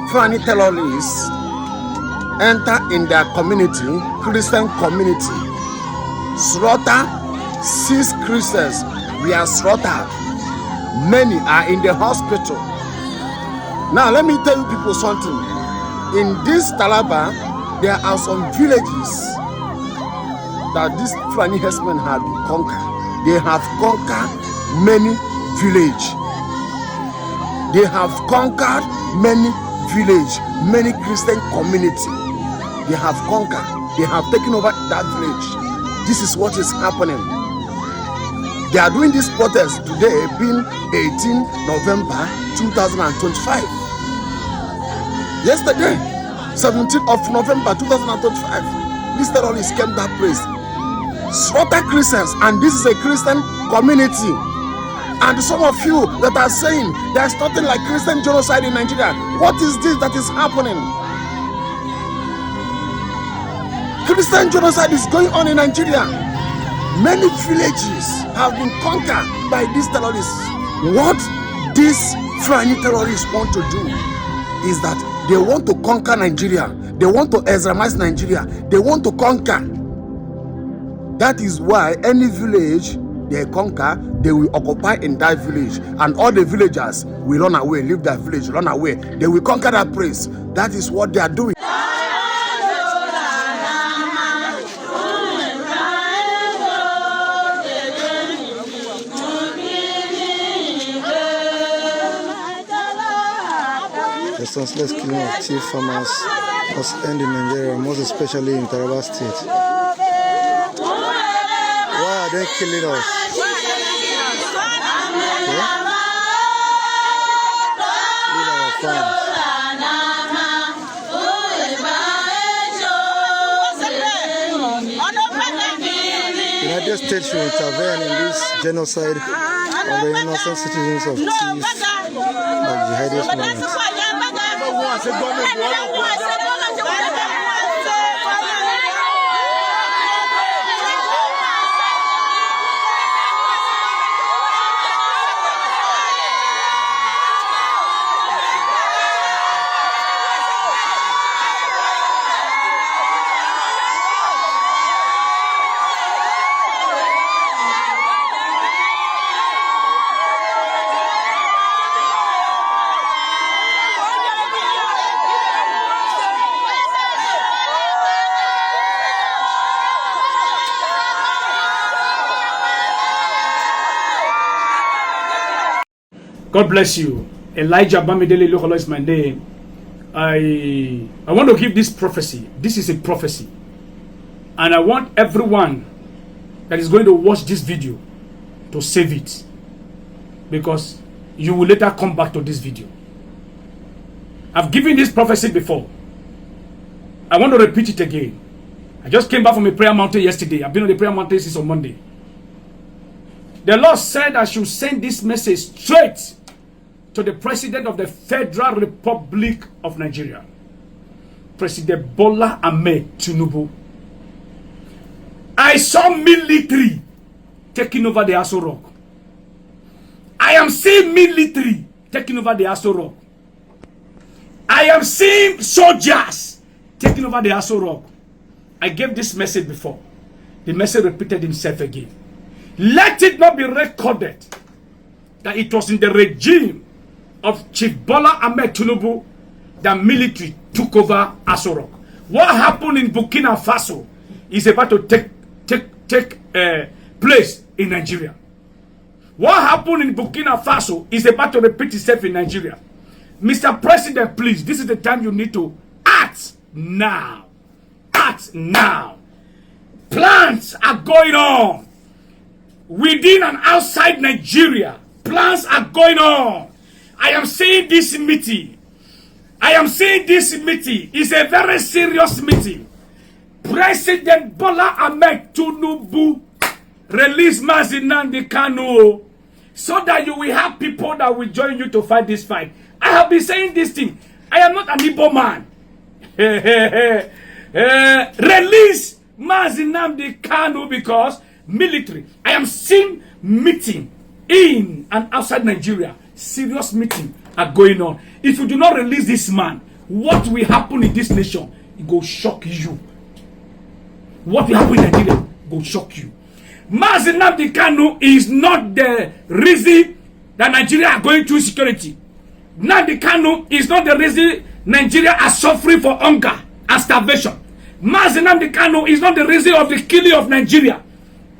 Fulani terrorists enter in their community, Christian community, slaughter 6 Christians were slaughtered. Many are in the hospital. Now let me tell you people something. In this Taraba, there are some villages that these Fulani herdsmen have conquered. They have conquered many villages. They have conquered many villages, many Christian community. They have conquered. They have taken over that village. This is what is happening. They are doing this protest today, being 18 November 2025. Yesterday, 17th of November 2025, these terrorists came that place, slaughter Christians, and this is a Christian community. And some of you that are saying there's nothing like Christian genocide in Nigeria, what is this that is happening? Christian genocide is going on in Nigeria. Many villages have been conquered by these terrorists. What these Fulani terrorists want to do is that they want to conquer Nigeria. They want to Islamize Nigeria. They want to conquer. That is why any village they conquer, they will occupy in that village, and all the villagers will run away, leave that village, run away. They will conquer that place. That is what they are doing. The senseless killing of tea farmers must end in Nigeria, most especially in Taraba State. Why are they killing us? Leave our farms. The United States should intervene in this genocide of the innocent citizens of Tea like jihadist movements. God bless you. Elijah Bamidele Lokolo is my name. I want to give this prophecy. This is a prophecy. And I want everyone that is going to watch this video to save it. Because you will later come back to this video. I've given this prophecy before. I want to repeat it again. I just came back from a prayer mountain yesterday. I've been on the prayer mountain since on Monday. The Lord said I should send this message straight to the President of the Federal Republic of Nigeria, President Bola Ahmed Tinubu. I saw military taking over the Aso Rock. I am seeing military taking over the Aso Rock. I am seeing soldiers taking over the Aso Rock. I gave this message before. The message repeated himself again. Let it not be recorded that it was in the regime of Chief Bola Ahmed Tinubu that military took over Aso Rock. What happened in Burkina Faso is about to take place in Nigeria. What happened in Burkina Faso is about to repeat itself in Nigeria. Mr. President, please, this is the time you need to act now. Act now. Plans are going on within and outside Nigeria. Plans are going on. I am saying this meeting. I am saying this meeting is a very serious meeting. President Bola Ahmed Tinubu release Mazi Nnamdi Kanu so that you will have people that will join you to fight this fight. I have been saying this thing. I am not an Igbo man. Release Mazi Nnamdi Kanu because military. I am seeing meeting in and outside Nigeria. Serious meeting are going on. If you do not release this man, what will happen in this nation, it go shock you. What will happen in Nigeria go shock you. Mazi Nnamdi Kanu is not the reason that Nigeria are going through security. Nnamdi Kanu is not the reason Nigeria are suffering for hunger and starvation. Mazi Nnamdi Kanu is not the reason of the killing of Nigeria.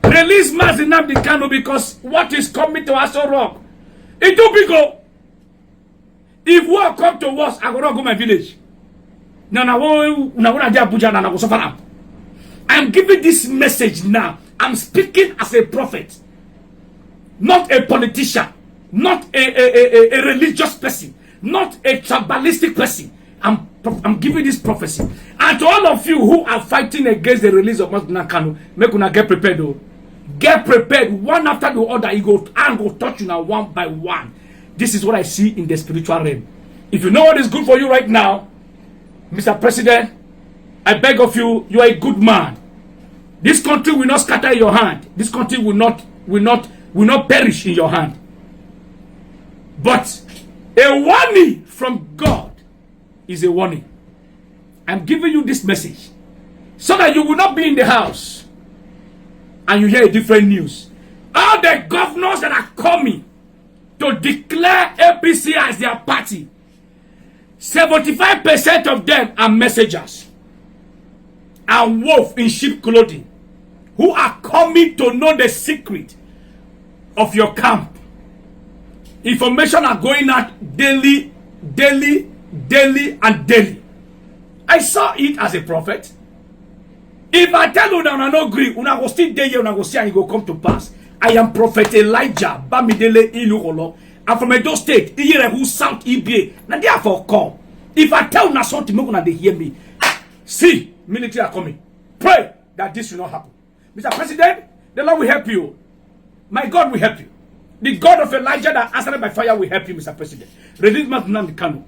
Release Mazi Nnamdi Kanu because what is coming to us so wrong. It do big. If war come to us, I go not go my village. I'm giving this message now. I'm speaking as a prophet, not a politician, not a religious person, not a tribalistic person. I'm giving this prophecy. And to all of you who are fighting against the release of Mazi Nnamdi Kanu, make una get prepared though. Get prepared one after the other. He go and go touch you now one by one. This is what I see in the spiritual realm. If you know what is good for you right now, Mr. President, I beg of you, you are a good man. This country will not scatter in your hand. This country will not perish in your hand. But a warning from God is a warning. I'm giving you this message so that you will not be in the house and you hear a different news. All the governors that are coming to declare APC as their party, 75% of them are messengers and wolf in sheep clothing who are coming to know the secret of your camp. Information are going out daily, and daily. I saw it as a prophet. If I tell you that I no agree, una go still there, una go see and it go come to pass. I am Prophet Elijah Bamidele Iluholo. I'm from Edo State. Iyere who South EBA. Now therefore come. If I tell you something, make una they hear me. See, military are coming. Pray that this will not happen. Mr. President, the Lord will help you. My God will help you. The God of Elijah that answered by fire will help you, Mr. President. Release Mazi Nnamdi Kanu.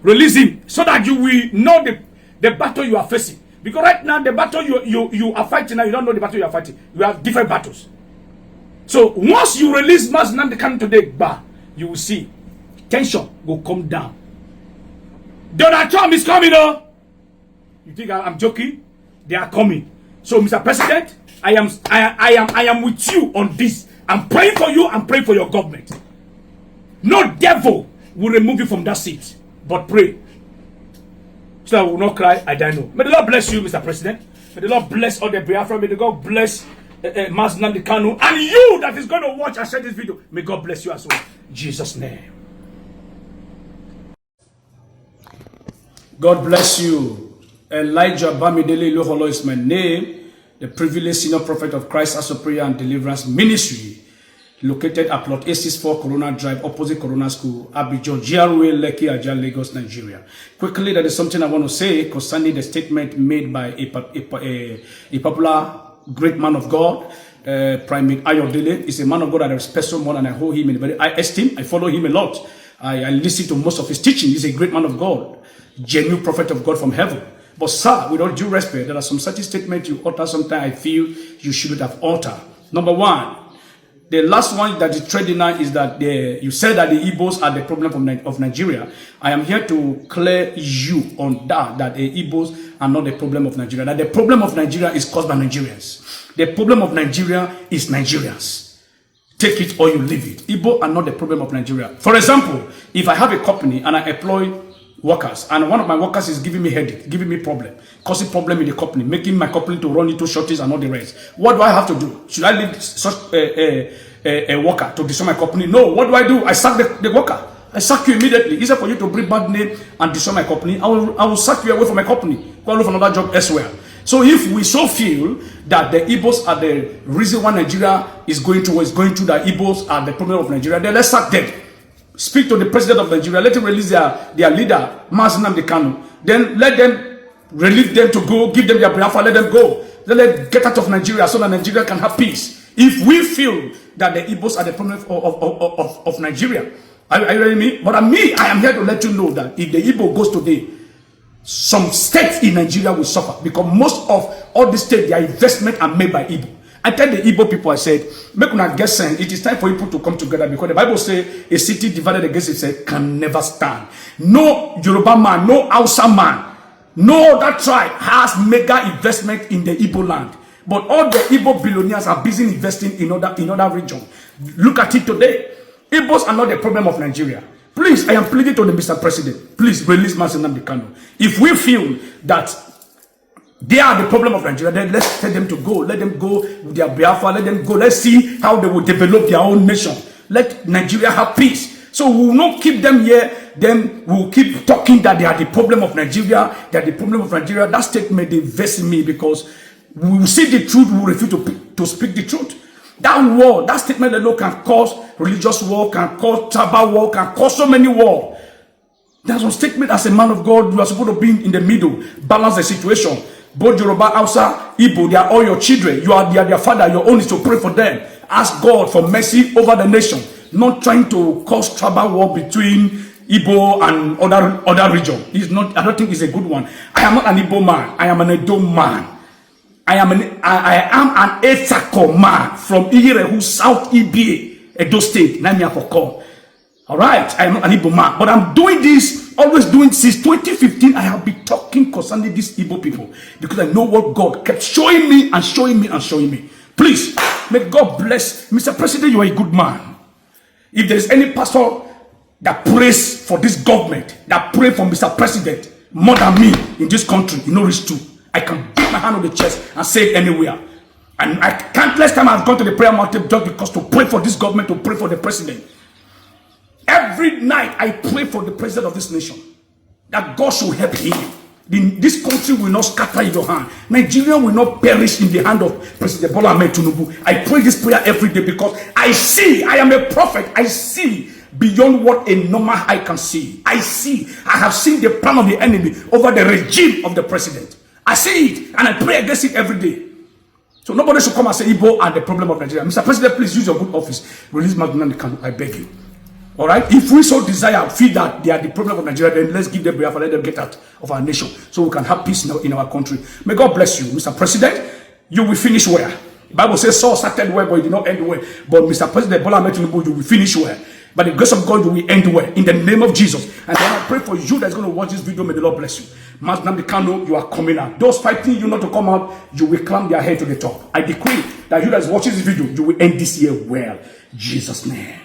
Release him so that you will know the battle you are facing. Because right now, the battle you are fighting now, you don't know the battle you are fighting. You have different battles. So once you release Mazi Nnamdi Kanu today, you will see tension will come down. Donald Trump is coming, though. You think I'm joking? They are coming. So, Mr. President, I am with you on this. I'm praying for you. I'm praying for your government. No devil will remove you from that seat. But pray. So I will not cry. I don't know. May the Lord bless you, Mr. President. May the Lord bless all the Biafra. May the God bless Mazi Nnamdi Kanu. And you that is going to watch and share this video. May God bless you as well. In Jesus' name. God bless you. Elijah Bamidele Iluholo is my name. The privileged senior prophet of Christ as a prayer and deliverance ministry. Located at plot A64 Corona Drive, opposite Corona School, Abidjan, GRA, Lekki, Ajah, Lagos, Nigeria. Quickly, there is something I want to say concerning the statement made by a popular great man of God, Primate Ayodele. He's a man of God that I respect so much and I hold him in very high esteem. I follow him a lot. I listen to most of his teaching. He's a great man of God, genuine prophet of God from heaven. But sir, with all due respect, there are some certain statements you utter sometimes I feel you shouldn't have uttered. Number one, the last one that is trending now is that you said that the Igbos are the problem of Nigeria. I am here to clear you on that the Igbos are not the problem of Nigeria. That the problem of Nigeria is caused by Nigerians. The problem of Nigeria is Nigerians. Take it or you leave it. Igbo are not the problem of Nigeria. For example, if I have a company and I employ workers, and one of my workers is giving me headache, giving me problem, causing problem in the company, making my company to run into shortages and all the rest. What do I have to do? Should I leave such a worker to destroy my company? No. What do? I sack the worker. I sack you immediately. Easier for you to bring bad name and destroy my company. I will sack you away from my company. Go look for another job elsewhere. So if we so feel that the Igbos are the reason why Nigeria is going through that Igbos are the problem of Nigeria, then let's sack them. Speak to the president of Nigeria. Let him release their leader, Mazi Nnamdi Kanu. Then let them release them to go, give them their Biafra, let them go. Let them get out of Nigeria so that Nigeria can have peace. If we feel that the Igbos are the problem of Nigeria, are you hearing me? But I am here to let you know that if the Igbo goes today, some states in Nigeria will suffer because most of all the states, their investment are made by Igbo. I tell the Igbo people, I said, make una get sense. It is time for people to come together because the Bible says a city divided against itself can never stand. No Yoruba man, no Hausa man, no other tribe has mega investment in the Igbo land. But all the Igbo billionaires are busy investing in other regions. Look at it today. Igbos are not the problem of Nigeria. Please, I am pleading to the Mr. President. Please release Mazi Nnamdi Kanu. If we feel that they are the problem of Nigeria, then let's tell them to go. Let them go with their Biafra. Let them go. Let's see how they will develop their own nation. Let Nigeria have peace. So we will not keep them here. Then we will keep talking that they are the problem of Nigeria. They are the problem of Nigeria. That statement they vex me because we will see the truth. We will refuse to speak the truth. That war, that statement alone can cause religious war, can cause tribal war, can cause so many war. That's one statement as a man of God. You are supposed to be in the middle, balance the situation. Both Yoruba, Hausa, Igbo, they are all your children. They are their father. Your own is to pray for them. Ask God for mercy over the nation. Not trying to cause tribal war between Igbo and other region. It's not. I don't think it's a good one. I am not an Igbo man. I am an Edo man. I am an Etako man from Irehu, South Ibe, Edo State. All right, I am not an Igbo man, but I'm doing this, always doing since 2015. I have been talking concerning these Igbo people because I know what God kept showing me and showing me and showing me. Please, may God bless Mr. President. You are a good man. If there is any pastor that prays for this government, that pray for Mr. President more than me in this country, you know, reach to. I can beat my hand on the chest and say it anywhere. And I can't. Last time I've gone to the prayer mountain just because to pray for this government, to pray for the president. Every night I pray for the president of this nation that God should help him. This country will not scatter in your hand. Nigeria will not perish in the hand of President Bola Ahmed Tinubu. I pray this prayer every day because I see. I am a prophet. I see beyond what a normal eye can see. I see. I have seen the plan of the enemy over the regime of the president. I see it and I pray against it every day. So nobody should come and say Igbo are the problem of Nigeria. Mr. President, please use your good office. Release Mazi Nnamdi Kanu, I beg you. All right? If we so desire, feel that they are the problem of Nigeria, then let's give them Biafra, let them get out of our nation so we can have peace in our country. May God bless you, Mr. President. You will finish well. The Bible says Saul started well, but it did not end well. But Mr. President Bola Ahmed Tinubu, you will finish well. By the grace of God, you will end well in the name of Jesus. And then I pray for you that's going to watch this video. May the Lord bless you. Mazi Nnamdi Kanu, you are coming out. Those fighting you not to come out, you will climb their head to the top. I decree that you that's watching this video, you will end this year well. In Jesus' name.